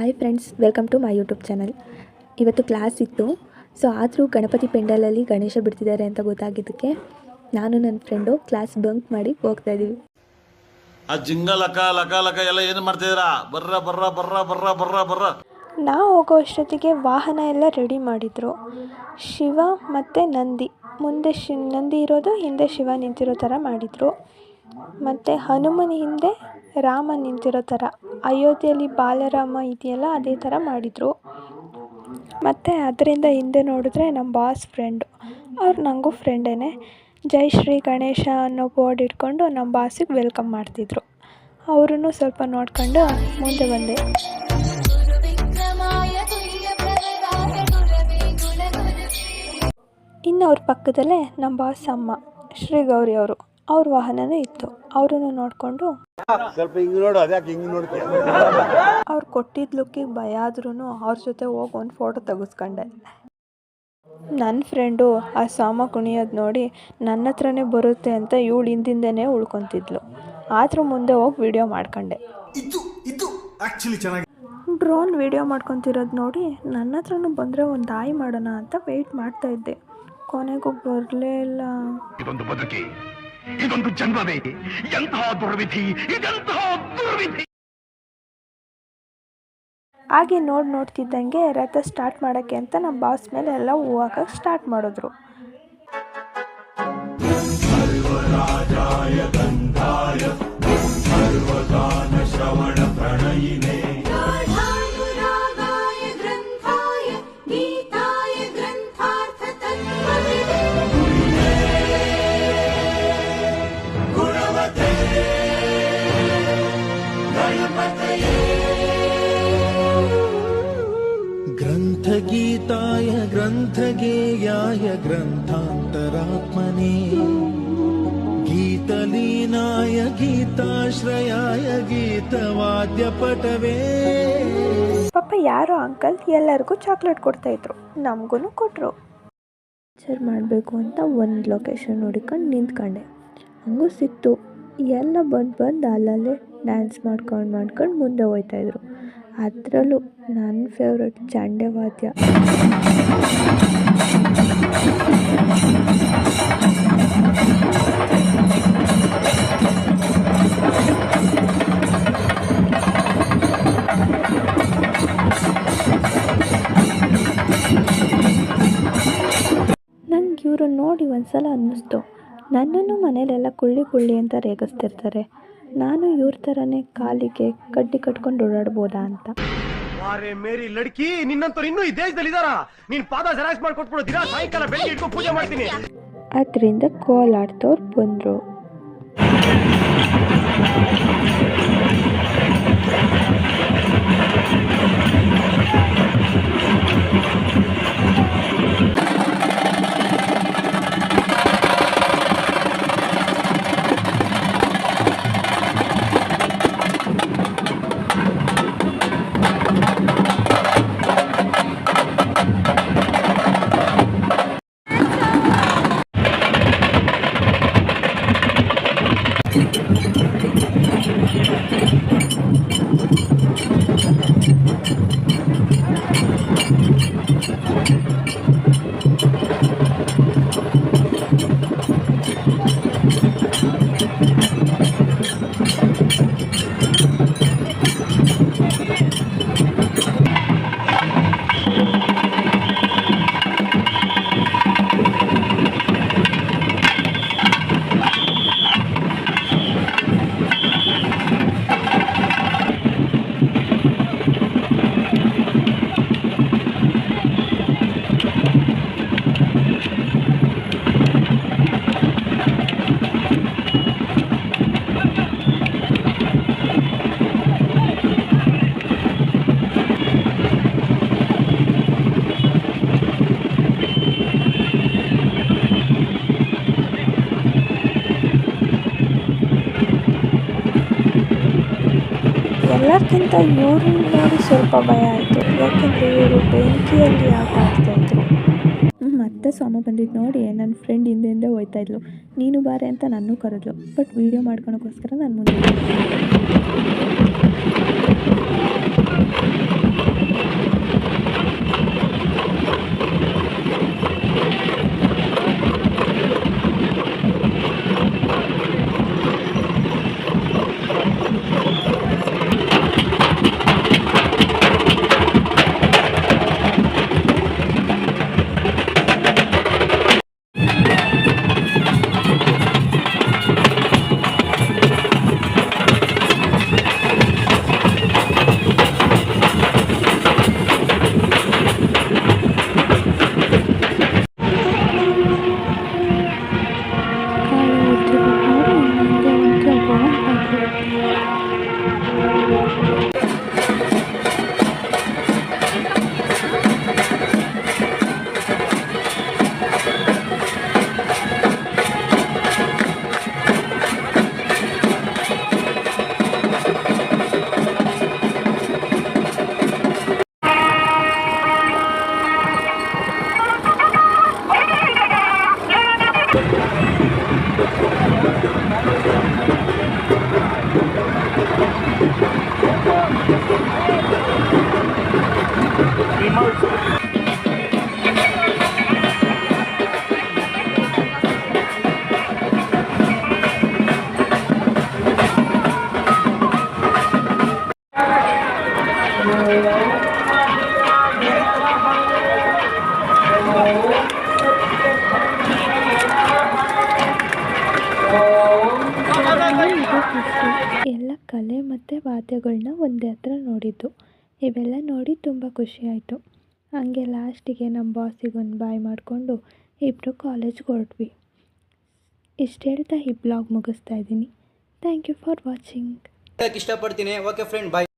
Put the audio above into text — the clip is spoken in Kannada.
Hi friends, welcome to my YouTube channel. ಇವತ್ತು ಕ್ಲಾಸ್ ಇತ್ತು. ಸೊ ಆದರೂ ಗಣಪತಿ ಪೆಂಡಲಲ್ಲಿ ಗಣೇಶ ಬಿಡ್ತಿದ್ದಾರೆ ಅಂತ ಗೊತ್ತಾಗಿದ್ದಕ್ಕೆ ನಾನು ನನ್ನ ಫ್ರೆಂಡು ಕ್ಲಾಸ್ ಬಂಕ್ ಮಾಡಿ ಹೋಗ್ತಾ ಇದ್ದೀವಿ. ಆ ಜಿಂಗ ಲಕ ಲಕ ಲಕ ಎಲ್ಲ ಏನು ಮಾಡ್ತಿದ್ದೀರಾ? ಬರ್ರ ಬರ್ರ ಬರ್ರ ಬರ್ರ ಬರ್ರ ಬರ್ರ. ನಾವು ಹೋಗೋ ಅಷ್ಟೊತ್ತಿಗೆ ವಾಹನ ಎಲ್ಲ ರೆಡಿ ಮಾಡಿದರು. ಶಿವ ಮತ್ತು ನಂದಿ, ಮುಂದೆ ನಂದಿ ಇರೋದು, ಹಿಂದೆ ಶಿವ ನಿಂತಿರೋ ಥರ ಮಾಡಿದರು. ಮತ್ತು ಹನುಮನ ಹಿಂದೆ ರಾಮ ನಿಂತಿರೋ ಥರ, ಅಯೋಧ್ಯೆಯಲ್ಲಿ ಬಾಲರಾಮ ಇದೆಯಲ್ಲ ಅದೇ ಥರ ಮಾಡಿದರು. ಮತ್ತು ಅದರಿಂದ ಹಿಂದೆ ನೋಡಿದ್ರೆ ನಮ್ಮ ಬಾಸ್ ಫ್ರೆಂಡು, ಅವ್ರು ನನಗೂ ಫ್ರೆಂಡೇ. ಜೈ ಶ್ರೀ ಗಣೇಶ ಅನ್ನೋ ಬೋರ್ಡ್ ಇಟ್ಕೊಂಡು ನಮ್ಮ ಬಾಸಿಗೆ ವೆಲ್ಕಮ್ ಮಾಡ್ತಿದ್ರು. ಅವರನ್ನು ಸ್ವಲ್ಪ ನೋಡ್ಕೊಂಡು ಮುಂದೆ ಬಂದೆ. ಇನ್ನು ಅವ್ರ ಪಕ್ಕದಲ್ಲೇ ನಮ್ಮ ಬಾಸ್ ಅಮ್ಮ ಶ್ರೀ ಗೌರಿ ಅವರು, ಅವ್ರ ವಾಹನನೂ ಇತ್ತು. ಅವರನ್ನು ನೋಡಿಕೊಂಡು ಅವ್ರು ಕೊಟ್ಟಿದ್ದ ಲುಕ್ಕಿಗೆ ಭಯ ಆದ್ರೂ ಅವ್ರ ಜೊತೆ ಹೋಗಿ ಒಂದು ಫೋಟೋ ತೆಗೆಸ್ಕೊಂಡೆ. ನನ್ನ ಫ್ರೆಂಡು ಆ ಸಾಮ ಕುಣಿಯೋದು ನೋಡಿ ನನ್ನ ಹತ್ರನೇ ಬರುತ್ತೆ ಅಂತ ಇವಳು ಹಿಂದಿಂದನೇ ಉಳ್ಕೊತಿದ್ಲು. ಆದರೂ ಮುಂದೆ ಹೋಗಿ ವಿಡಿಯೋ ಮಾಡ್ಕೊಂಡೆ. ಡ್ರೋನ್ ವಿಡಿಯೋ ಮಾಡ್ಕೊತಿರೋದು ನೋಡಿ ನನ್ನ ಹತ್ರನೂ ಬಂದರೆ ಒಂದು ಹಾಯ್ ಮಾಡೋಣ ಅಂತ ವೆಯ್ಟ್ ಮಾಡ್ತಾ ಇದ್ದೆ. ಕೊನೆಗೂ ಬರಲೇ ಇಲ್ಲ. ಇದೊಂದು ಬದುಕಿ, ಇದೊಂದು ಜನ್ಮವೇ, ಎಂತಹ ದುರ್ವಿಧಿ, ಇದೆಂತಹ ದುರ್ವಿಧಿ. ಹಾಗೆ ನೋಡ್ತಿದ್ದಂಗೆ ರಥ ಸ್ಟಾರ್ಟ್ ಮಾಡೋಕ್ಕೆ ಅಂತ ನಮ್ಮ ಬಾಸ್ ಮೇಲೆ ಎಲ್ಲ ಹೂ ಹಾಕಕ್ಕೆ ಸ್ಟಾರ್ಟ್ ಮಾಡಿದ್ರು. ग्रन्थगीताय ग्रन्थगेयाय ग्रन्थान्तरात्मने गीतलीनाय गीताश्रयाय गीतवाद्यपटवे. ಪಾಪ ಯಾರೋ ಅಂಕಲ್ ಎಲ್ಲರಿಗೂ ಚಾಕ್ಲೇಟ್ ಕೊಡ್ತಾಯಿದ್ರು, ನಮಗೂ ಕೊಟ್ಟರು. ಪಿಕ್ಚರ್ ಮಾಡಬೇಕು ಅಂತ ಒಂದು ಲೊಕೇಶನ್ ನೋಡಿಕೊಂಡು ನಿಂತ್ಕೊಂಡೆ. ಹಂಗೂ ಸಿಕ್ತು. ಎಲ್ಲ ಬಂದು ಅಲ್ಲಲ್ಲೇ ಡ್ಯಾನ್ಸ್ ಮಾಡ್ಕೊಂಡು ಮುಂದೆ ಹೋಗ್ತಾಯಿದ್ರು. ಅದರಲ್ಲೂ ನನ್ನ ಫೇವ್ರೆಟ್ ಚಂಡೆ ವಾದ್ಯ. ನಂಗೆ ಇವರು ನೋಡಿ ಒಂದ್ಸಲ ಅನ್ನಿಸ್ತು, ನನ್ನನ್ನು ಮನೇಲೆಲ್ಲ ಕುಳ್ಳಿ ಅಂತ ರೇಗಿಸ್ತಿರ್ತಾರೆ, ನಾನು ಇವ್ರ ಥರನೇ ಕಾಲಿಗೆ ಕಡ್ಡಿ ಕಟ್ಕೊಂಡು ಓಡಾಡ್ಬೋದಾ ಅಂತ. ಮೇರಿ ಲಡ್ಕಿ, ನಿನ್ನಂತವ್ರು ಇನ್ನೂ ಈ ದೇಶದಲ್ಲಿ ಇದಾರ? ನೀನ್ ಪಾದ ಜೆರಾಕ್ಸ್ ಮಾಡ್ಕೊಟ್ಬಿಡು, ದಿನ ಸಾಯಂಕಾಲ ಬೆಳಿಗ್ಗೆ ಇಟ್ಕೊಂಡು ಪೂಜೆ ಮಾಡ್ತೀನಿ. ಅದರಿಂದ ಕೋಲಾಡ್ತವ್ರು ಬಂದರು. ಎಲ್ಲಕ್ಕಿಂತ ಇವ್ರನ್ನ ನೋಡಿ ಸ್ವಲ್ಪ ಭಯ ಆಯಿತು, ಯಾಕೆಂದರೆ ಇವರು ಬೆಂಕಿಯಲ್ಲಿ ಆಟ ಆಡ್ತಾಯಿದ್ರು. ಮತ್ತೆ ಸ್ವಾಮ ಬಂದಿದ್ದು ನೋಡಿ ನನ್ನ ಫ್ರೆಂಡ್ ಹಿಂದೆ ಹೋಗ್ತಾಯಿದ್ಲು. ನೀನು ಬಾರೆ ಅಂತ ನನ್ನೂ ಕರೆದ್ಲು, ಬಟ್ ವೀಡಿಯೋ ಮಾಡ್ಕೊಳಕ್ಕೋಸ್ಕರ ನಾನು ಮುಂದೆ ಎಲ್ಲ ಕಲೆ ಮತ್ತು ವಾದ್ಯಗಳನ್ನ ಒಂದೇ ಹತ್ರ ನೋಡಿದ್ದು. ಇವೆಲ್ಲ ನೋಡಿ ತುಂಬ ಖುಷಿ ಆಯಿತು. ಹಂಗೆ ಲಾಸ್ಟಿಗೆ ನಮ್ಮ ಬಾಸಿಗೆ ಒಂದು ಬಾಯ್ ಮಾಡಿಕೊಂಡು ಇಬ್ಬರು ಕಾಲೇಜ್ಗೆ ಹೊರಟ್ವಿ. ಇಷ್ಟು ಹೇಳ್ತಾ ಈ ಬ್ಲಾಗ್ ಮುಗಿಸ್ತಾ ಇದ್ದೀನಿ. Thank you for watching. ಇಷ್ಟಪಡ್ತೀನಿ. ಓಕೆ ಫ್ರೆಂಡ್, ಬಾಯ್.